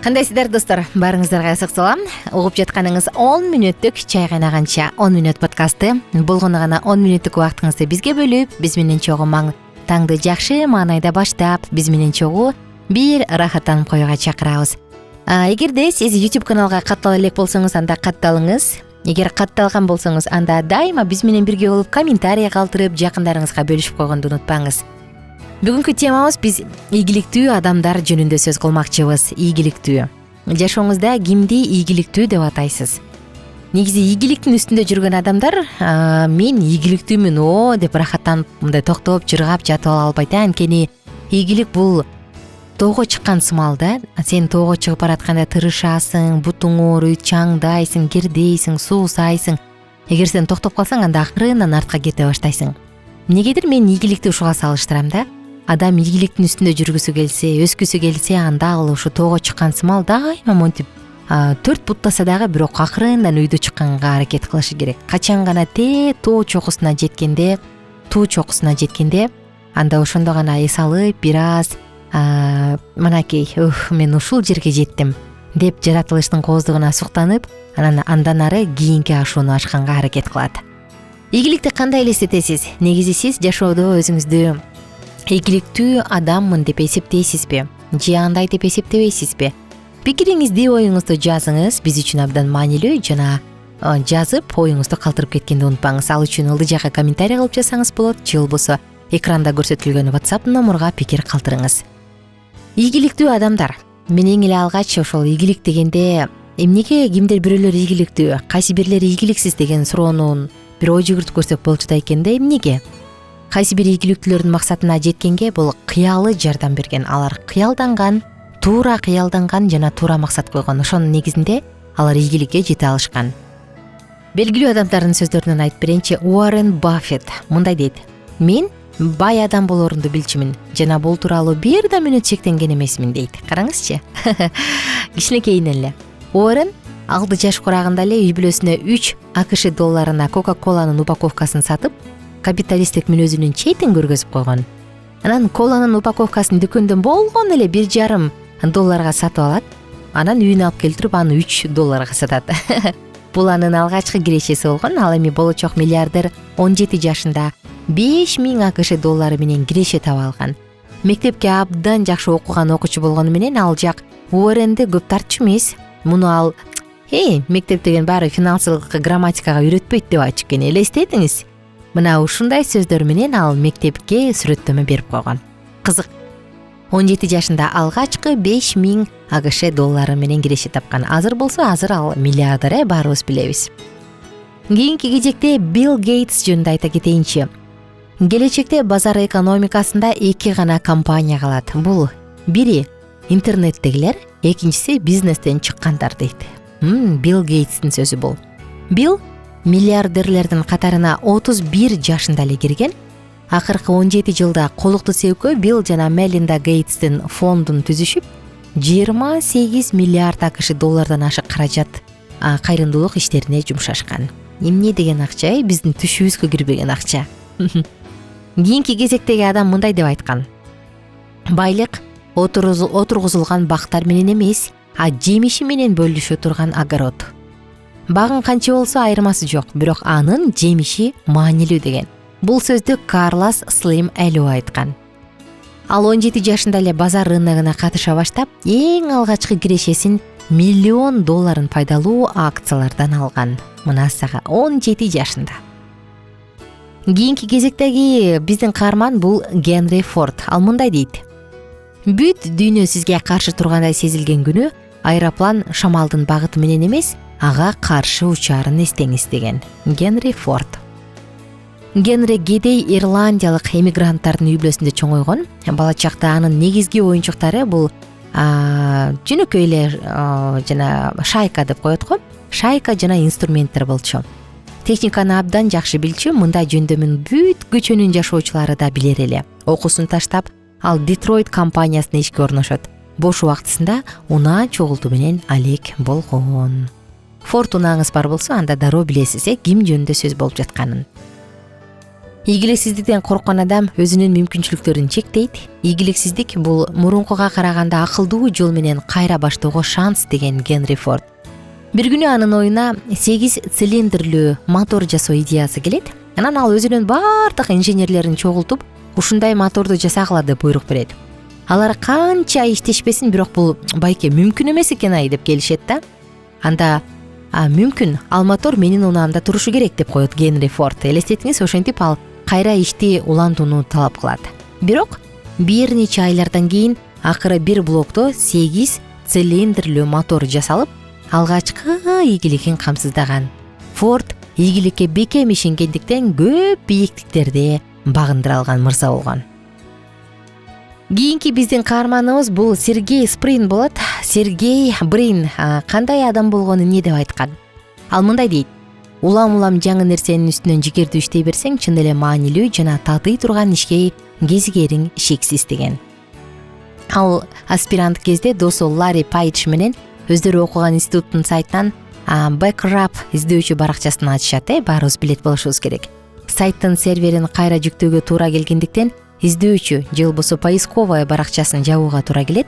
Кандайсыздар достор, баарыңыздарга ысык салам. Угуп жатканыңыз 10 мүнөттүк чай кайнаганча 10 мүнөт подкасты. Болгону гана 10 мүнөттүк убактыңызды бизге бөлүп, биз менен чогуу таңды жакшы маанайда баштап, биз менен чогуу бир рахаттанып коюуга чакырабыз. Эгерде сиз YouTube каналга каттала элек болсоңуз, анда катталыңыз. Эгер катталган болсоңуз, анда дайыма биз менен бирге болуп комментарий калтырып, жакындарыңызга бөлүшүп койгонду унутпаңыз. Бүгүнкү темабыз биз ийгиликтүү адамдар жөнүндө сөз кылмакчыбыз. Ийгиликтүү. Жашооңузда кимди ийгиликтүү деп атайсыз? Негизи ийгиликтин үстүндө жүргөн адамдар мен ийгиликтүүмүн деп рахаттанып, мындай токтоп, жыргап жатып ала албайт. Анткени ийгилик бул тоого чыккан сымал да. Сен тоого чыгып баратканда тырышасың, бутуң ооруйт, чаңдайсың, кердейсиң, суусайсың. Эгер сен токтоп калсаң, анда акырындан артка кете баштайсың. Эмнегедир мен ийгиликти ушуга салыштырам да. Адам ийгиликтин үстүндө жүргүсү келсе, өскүсү келсе, анда ал ушу тоого чыккан сымал дайыма монтип 4 буттаса дагы бирок акырындан өйдө чыкканга аракет кылышы керек. Качан гана тоо чокусуна жеткенде, анда ошондо гана эс алып, бир аз мынакей, мен ушул жерге жеттим деп жаратылыштын кооздугуна суктанып, андан ары кийинки ашууну ачканга аракет кылат. Ийгиликти кандай элестетесиз? Негизи сиз жашоодо өзүңүздү ийгиликтүү адаммын деп эсептейсизби? Же андай деп эсептебейсизби? Пикириңизди, оюңузду жазыңыз. Биз үчүн абдан маанилүү. Жана жазып, оюңузду калтырып кеткенди унутпаңыз. Ал үчүн ылдый жакка комментарий кылып жазсаңыз болот. Же болбосо экранда көрсөтүлгөн WhatsApp номурга пикир калтырыңыз. Ийгиликтүү адамдар. Мен эң эле алгач ошол ийгилик дегенде эмнеге кимдир бирөөлөр ийгиликтүү, кайсы бирлери ийгиликсиз деген суроонун бир ой жүгүртүп көрсөк болчу да экен да. Эмнеге? Кайсы бир ийгиликтүүлөрдүн максатына жеткенге бул кыялы жардам берген. Алар туура кыялданган жана туура максат койгон. Ошонун негизинде алар ийгиликке жете алышкан. Белгилүү адамдардын сөздөрүнөн айтып берейинчи. Уоррен Баффет мындай дейт: мен бай адам болоорумду билчүмүн жана бул тууралуу бир да мүнөт шектенген эмесмин дейт. Караңызчы. Кичинекейинен эле. Уоррен алды жаш курагында эле үй бүлөсүнө 3 АКШ долларына Кока-Коланын упаковкасын сатып, капиталисттик мүнөзүнүн четин көргөзүп койгон. Анан коланын упаковкасын дүкөндөн болгон эле 1,5 долларга сатып алат. Анан үйүнө алып келтирип, аны 3 долларга сатат. Бул анын алгачкы кирешеси болгон. Ал эми болочок миллиардер 17 жашында 5000 АКШ доллары менен киреше таба алган. Мектепке абдан жакшы окуган окуучу болгону менен ал жак Уорренди көп тартчу эмес. Муну ал мектеп деген баары финансылык грамматикага үйрөтпөйт деп айтып экен. Элестетиңиз. Мына ушундай сөздөр менен ал мектепке сүрөттөмө берип койгон. Кызык. 17 жашында алгачкы 5000 АКШ доллары менен киреше тапкан. Азыр ал миллиардер, баарыбыз билебиз. Кийинки кезекте Билл Гейтс жөнүндө айта кетейинчи. Келечекте базар экономикасында 2 гана компания калат. Бул бири интернеттегилер, экинчиси бизнестен чыккандар дейт. Билл Гейтстин сөзү бул. Билл миллиардерлердин катарына 31 жашында эле кирген. Акыркы 17 жылда колукту себепкө Билл жана Мелинда Гейтстин фондун түзүшүп, 28 миллиард АКШ доллардан ашык каражат кайрымдуулук иштерине жумшашкан. Эмне деген акча? Биздин түшүбүзгө кирбеген акча. Кийинки кезектеги адам мындай деп айткан: байлык отургузулган бактар менен эмес, жемиши менен бөлүшө турган огород. Багын канча болсо айырмасы жок, бирок анын жемиши маанилүү деген. Бул сөздү Карлос Слим Элу айткан. Ал 17 жашында эле базар рыногуна катыша баштап, эң алгачкы кирешесин $1 миллион пайдалуу акциялардан алган. Мына сага 17 жашында. Кийинки кезектеги биздин каарман бул Генри Форд. Ал мындай дейт: бүт дүйнө сизге каршы тургандай сезилген күнү аэроплан шамалдын багыты менен эмес, ага каршы учаарын эстеңиз деген. Генри Форд. Генри кедей ирландиялык эмигранттардын үй бүлөсүндө чоңойгон. Бала чакта анын негизги оюнчуктары бул жөнөкөй эле жана шайка деп коет го. Шайка жана инструменттер болчу. Техниканы абдан жакшы билчү, мындай жөндөмүн бүт көчөнүн жашоочулары да билер эле. Окуусун таштап, ал Детройт компаниясына ишке орношот. Бош убактысында унаа чогултуу менен алек болгон. Форд унааңыз бар болсо, анда дароо билесиз, ким жөнүндө сөз болуп жатканын. Ийгиликсиздиктен корккон адам өзүнүн мүмкүнчүлүктөрүн чектейт. Ийгиликсиздик бул мурункуга караганда акылдуу жол менен кайра баштоого шанс деген Генри Форд. Бир күнү анын оюна 8 цилиндрлүү мотор жасоо идеясы келет. Анан ал өзүнүн бардык инженерлерин чогултуп, ушундай моторду жасагыла деп буйрук берет. Алар канча иштешпесин, бирок бул байке мүмкүн эмес экен деп келишет да. Анда мүмкүн, ал мотор менин унаамда турушу керек деп коет Генри Форд. Элестетиңиз, ошентип ал кайра ишти улантууну талап кылат. Бирок бир нече айлардан кийин акыры бир блокто 8 цилиндрлүү мотор жасалып, алгачкы ийгилигин камсыздаган. Форд ийгиликке бекем ишенгендиктен көп бийиктиктерди багындыра алган мырза болгон. Кийинки биздин каарманыбыз бул Сергей Сприн болот. Сергей Брин кандай адам болгону эмне деп айткан? Ал мындай дейт: улам жаңы нерсенин үстүнөн жигердүү иштей берсең, чын эле маанилүү жана татый турган ишке кезигериң шексиз деген. Ал аспирант кезде досу Ларри Пайдж менен өздөрү окуган институттун сайтынан Backrub издөөчү баракчасын ачышат. Баарыбыз билет болушубуз керек. Сайттын серверин кайра жүктөөгө туура келгендиктен издөөчү же болбосо поисковая баракчасын жабууга туура келет.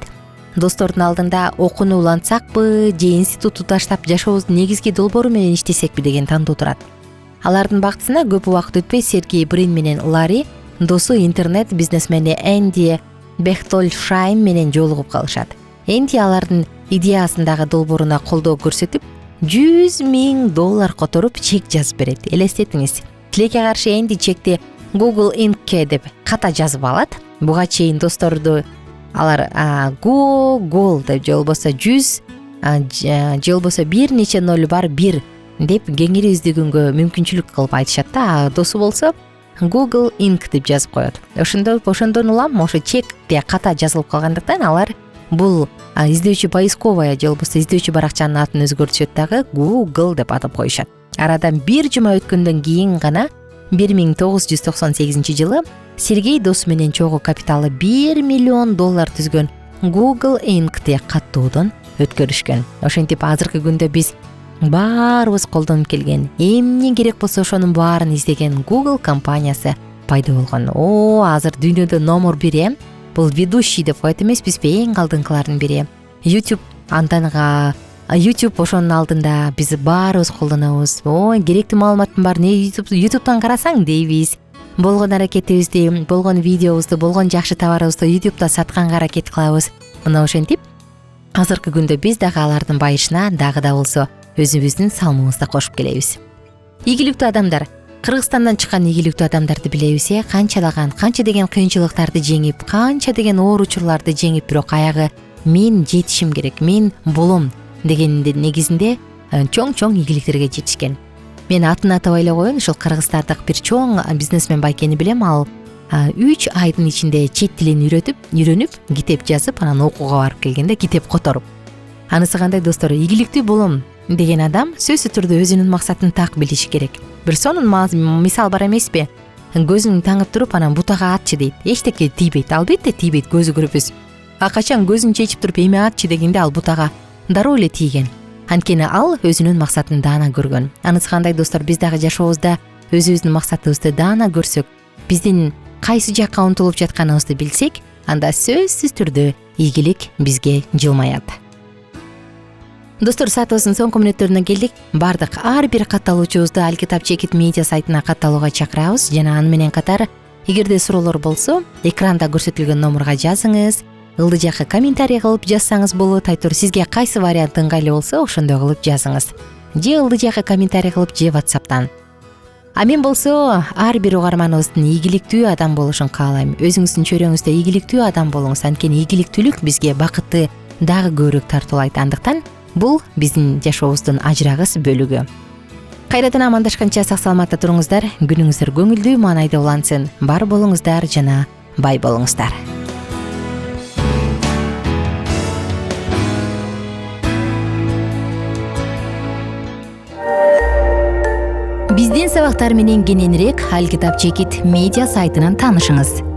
Достордун алдында окууну улантсакпы же институту таштап жашообуздун негизги долбоору менен иштесекпи деген тандоо турат. Алардын бактысына көп убакыт өтпөй Сергей Брин менен Ларри досу интернет бизнесмени Энди Бехтольшайм менен жолугуп калышат. Энди алардын идеясындагы долбооруна колдоо көрсөтүп, $100,000 которуп чек жазып берет. Элестетиңиз, тилекке каршы Энди чекти Google Inc деп ката жазып алат. Буга чейин досторду алар Google деп же болбосо 100 же болбосо бир нече ноль бар 1 деп кеңири издөгөнгө мүмкүнчүлүк кылып айтышат да. Досу болсо Google Inc деп жазып коет. Ошондон улам ошо чекте ката жазылып калгандыктан алар бул издөөчү поисковая же болбосо издөөчү баракчанын атын өзгөртүшөт дагы Google деп атап коюшат. Арадан бир жума өткөндөн кийин гана 1998 Сергей досу менен чогуу капиталы $1 миллион түзгөн Google Inc каттоодон өткөрүшкөн. Ошентип азыркы күндө биз баарыбыз колдонуп келген, эмне керек болсо ошонун баарын издеген Google компаниясы пайда болгон. Азыр дүйнөдө номер 1 бул ведущий деп коет эмеспизби, эң алдыңкылардын бири. YouTube YouTube ошонун алдында биз баарыбыз колдонобуз. Керектүү маалыматтын баарын YouTube'дан карасаң дейбиз. Болгон аракетибизди, болгон видеобузду, болгон жакшы товарыбызды YouTube'да сатканга аракет кылабыз. Мына ошентип азыркы күндө биз дагы алардын байышына дагы да болсо өзүбүздүн салымыбызды кошуп келебиз. Ийгиликтүү адамдар, Кыргызстандан чыккан ийгиликтүү адамдарды билебиз. Канча деген кыйынчылыктарды жеңип, канча деген оор учурларды жеңип, бирок аягы мен жетишим керек, мен болом дегендин негизинде чоң ийгиликтерге жетишкен. Мен атын атабай эле коеюн, ушул кыргыздардык бир чоң бизнесмен байкени билем. Ал 3 айдын ичинде чет тилин үйрөнүп, китеп жазып, анан окууга барып келгенде китеп которуп. Анысы кандай достор, ийгиликтүү болом деген адам сөзсүз түрдө өзүнүн максатын так билиши керек. Бир сонун мисал бар эмеспи? Көзүн таңып туруп, анан бутага атчы дейт. Эчтеке тийбейт, албетте тийбейт, көзү көрбөс. Качан көзүн чечип туруп эме атчы дегенде ал бутага дароо эле тийген. Анткени ал өзүнүн максатын даана көргөн. Анысы кандай достор, биз дагы жашообузда өзүбүздүн максатыбызды даана көрсөк, биздин кайсы жакка умтулуп жатканыбызды билсек, анда сөзсүз түрдө ийгилик бизге жылмаят. Достор, саатыбыздын соңку мүнөттөрүнө келдик. Бардык ар бир катталуучубузду Алкитап Чекит медиа сайтына катталууга чакырабыз. Жана аны менен катар, эгерде суроолор болсо, экранда көрсөтүлгөн номурга жазыңыз. Ылдый жакка комментарий кылып жазсаңыз болот. Айтор, сизге кайсы вариант ыңгайлуу болсо, ошондой кылып жазыңыз. Же ылдый жакка комментарий кылып, же WhatsApp'тан. Мен болсо ар бир угарманыбыздын ийгиликтүү адам болушун каалайм. Өзүңүздүн чөйрөңүздө ийгиликтүү адам болуңуз. Анткени ийгиликтүүлүк бизге бакытты дагы көбүрөөк тартуулайт. Андыктан бул биздин жашообуздун ажырагыс бөлүгү. Кайрадан амандашканча сак саламатта туруңуздар. Күнүңүздөр көңүлдүү, маанайда улансын. Бар болуңуздар жана бай болуңуздар. Биздин сабактар менен кененирээк Алкитап Чекит медиа сайтынан таанышыңыз.